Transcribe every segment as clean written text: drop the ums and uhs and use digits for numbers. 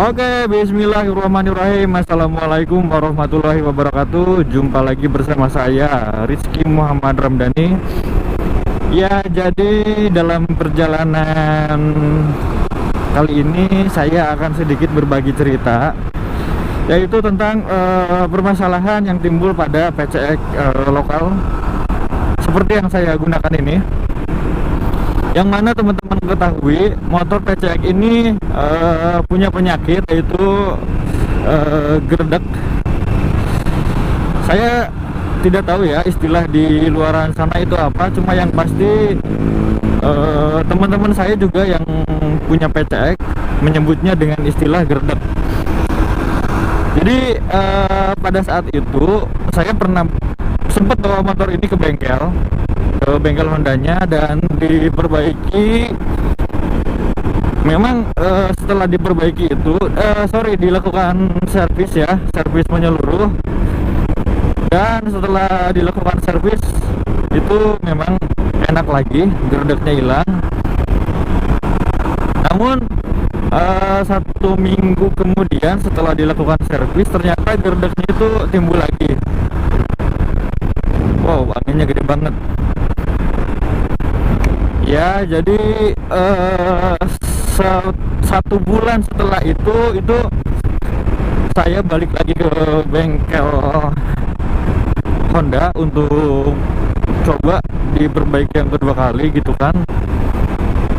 Oke, bismillahirrahmanirrahim. Assalamualaikum warahmatullahi wabarakatuh. Jumpa lagi bersama saya Rizky Muhammad Ramdhani. Ya, jadi dalam perjalanan kali ini saya akan sedikit berbagi cerita, yaitu tentang permasalahan yang timbul pada PCX lokal seperti yang saya gunakan ini. Yang mana teman-teman ketahui, motor PCX ini punya penyakit, yaitu gerdek. Saya tidak tahu ya istilah di luaran sana itu apa, cuma yang pasti teman-teman saya juga yang punya PCX menyebutnya dengan istilah gerdek. Jadi pada saat itu saya pernah sempat bawa motor ini ke bengkel Hondanya dan diperbaiki. Memang setelah diperbaiki itu dilakukan servis menyeluruh, dan setelah dilakukan servis itu memang enak lagi, gerdeknya hilang. Namun 1 minggu kemudian setelah dilakukan servis, ternyata gerdeknya itu timbul lagi. Wow, anginnya gede banget. Ya, jadi 1 bulan setelah itu saya balik lagi ke bengkel Honda untuk coba diperbaiki yang kedua kali gitu kan.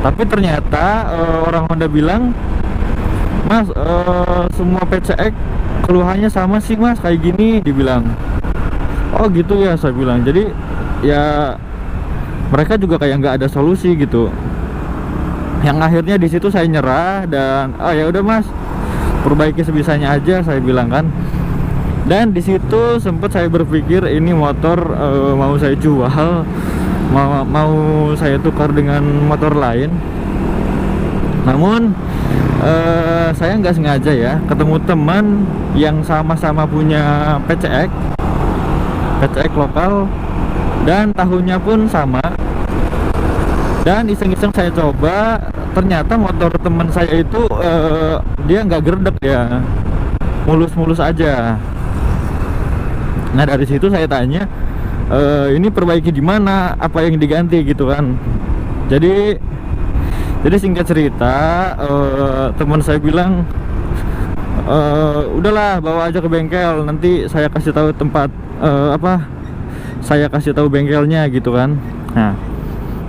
Tapi ternyata orang Honda bilang, "Mas, semua PCX keluhannya sama sih mas, kayak gini," dibilang. Oh gitu ya, saya bilang. Jadi ya mereka juga kayak nggak ada solusi gitu. Yang akhirnya di situ saya nyerah dan ya udah mas, perbaiki sebisanya aja, saya bilang kan. Dan di situ sempat saya berpikir ini motor mau saya jual, mau saya tukar dengan motor lain. Namun saya nggak sengaja ya ketemu teman yang sama-sama punya PCX lokal, dan tahunnya pun sama. Dan iseng-iseng saya coba, ternyata motor teman saya itu dia nggak gerdek ya, mulus-mulus aja. Nah dari situ saya tanya, ini perbaiki di mana, apa yang diganti gitu kan. Jadi singkat cerita, teman saya bilang, udahlah bawa aja ke bengkel, nanti saya kasih tahu tempat saya kasih tahu bengkelnya gitu kan. Nah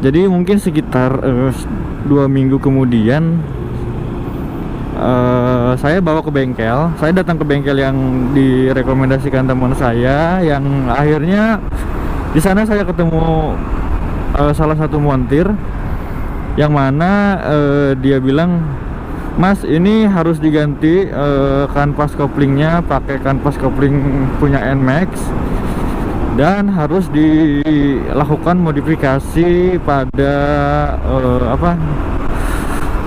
jadi mungkin sekitar 2 minggu kemudian saya bawa ke bengkel. Saya datang ke bengkel yang direkomendasikan teman saya, yang akhirnya di sana saya ketemu salah satu montir, yang mana dia bilang, "Mas, ini harus diganti kanvas koplingnya, pakai kanvas kopling punya NMAX, dan harus dilakukan modifikasi pada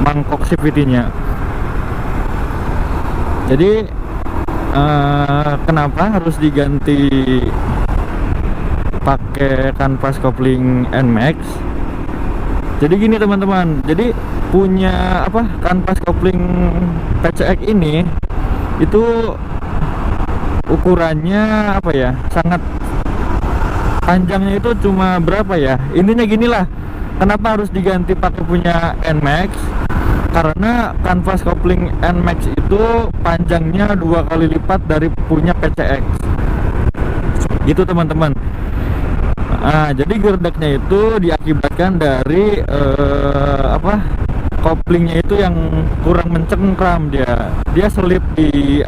mangkok CVT-nya." Jadi kenapa harus diganti pakai kanvas kopling NMAX? Jadi gini teman-teman, jadi punya kanvas kopling PCX ini itu ukurannya sangat panjangnya itu cuma berapa ya, intinya ginilah, kenapa harus diganti pakai punya NMAX? Karena kanvas kopling NMAX itu panjangnya 2 kali lipat dari punya PCX gitu teman-teman. Jadi gerdeknya itu diakibatkan dari koplingnya itu yang kurang mencengkram, dia selip di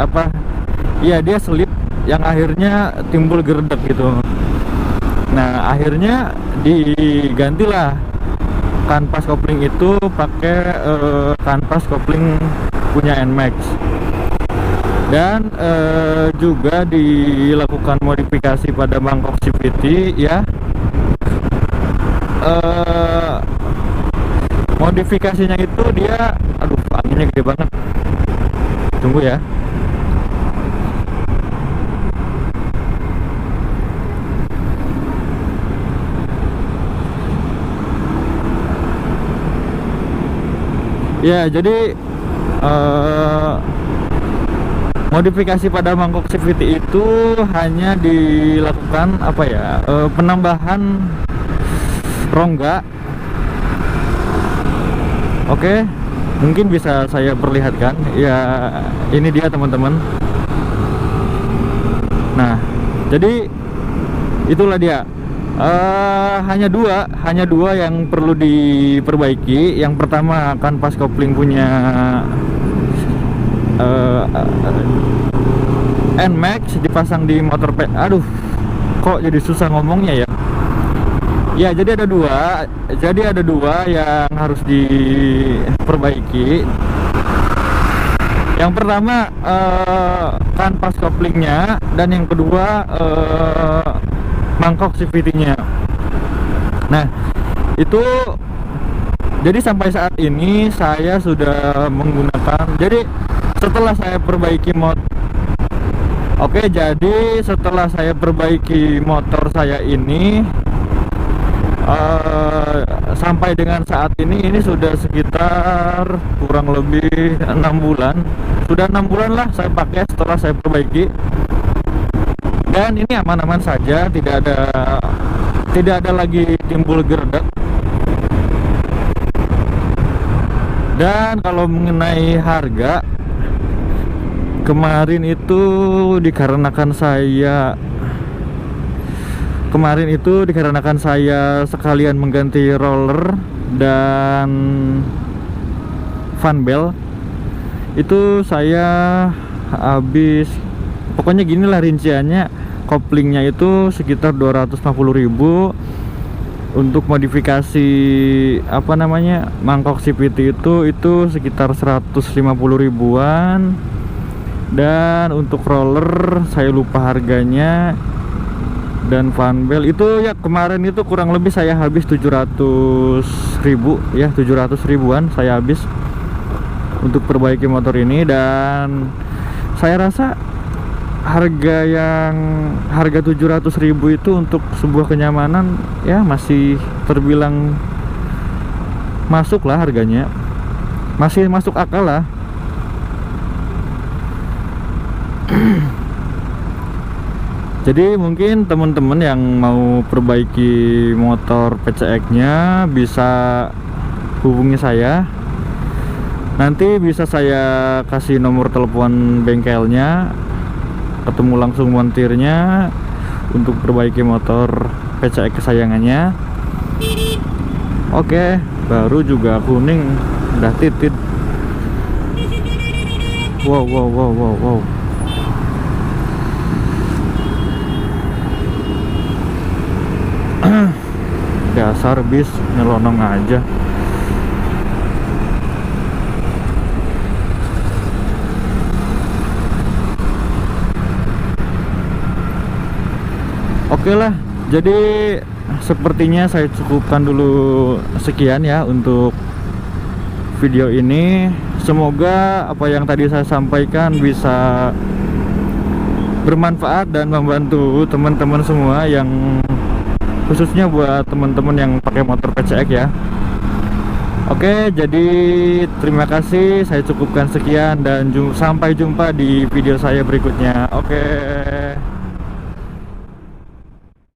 dia selip, yang akhirnya timbul gerdek gitu. Nah akhirnya digantilah kanvas kopling itu pakai kanvas kopling punya NMAX, dan juga dilakukan modifikasi pada mangkok CVT ya. Modifikasinya itu dia, aduh anginnya gede banget, tunggu ya. Ya jadi Modifikasi pada mangkok CVT itu hanya dilakukan penambahan rongga. Oke, mungkin bisa saya perlihatkan ya, ini dia teman-teman. Nah, jadi itulah dia. Hanya dua yang perlu diperbaiki. Yang pertama kanvas kopling punya NMAX dipasang di motor aduh, kok jadi susah ngomongnya ya. Ya, jadi ada dua yang harus diperbaiki. Yang pertama kanvas koplingnya, dan yang kedua mangkok CVT-nya. Nah, itu jadi sampai saat ini saya sudah menggunakan, jadi setelah saya perbaiki setelah saya perbaiki motor saya ini sampai dengan saat ini sudah sekitar kurang lebih 6 bulan. Sudah 6 bulan lah saya pakai setelah saya perbaiki, dan ini aman-aman saja, tidak ada lagi timbul gerdek. Dan kalau mengenai harga, kemarin itu dikarenakan saya sekalian mengganti roller dan fan belt, itu saya habis, pokoknya ginilah rinciannya. Koplingnya itu sekitar 250.000, untuk modifikasi mangkok CVT itu sekitar 150.000-an, dan untuk roller saya lupa harganya, dan fan belt itu ya kemarin itu kurang lebih saya habis 700.000 ya, 700.000-an saya habis untuk perbaiki motor ini. Dan saya rasa harga 700.000 itu untuk sebuah kenyamanan ya masih terbilang masuk lah, harganya masih masuk akal lah. Jadi mungkin teman-teman yang mau perbaiki motor PCX-nya bisa hubungi saya. Nanti bisa saya kasih nomor telepon bengkelnya, ketemu langsung montirnya untuk perbaiki motor PCX kesayangannya. Oke, baru juga kuning, udah titit. Wow. Dasar bis nyelonong aja. Oke lah, jadi sepertinya saya cukupkan dulu sekian ya untuk video ini. Semoga apa yang tadi saya sampaikan bisa bermanfaat dan membantu teman-teman semua, yang khususnya buat teman-teman yang pakai motor PCX ya. Oke, jadi terima kasih, saya cukupkan sekian dan sampai jumpa di video saya berikutnya. Oke.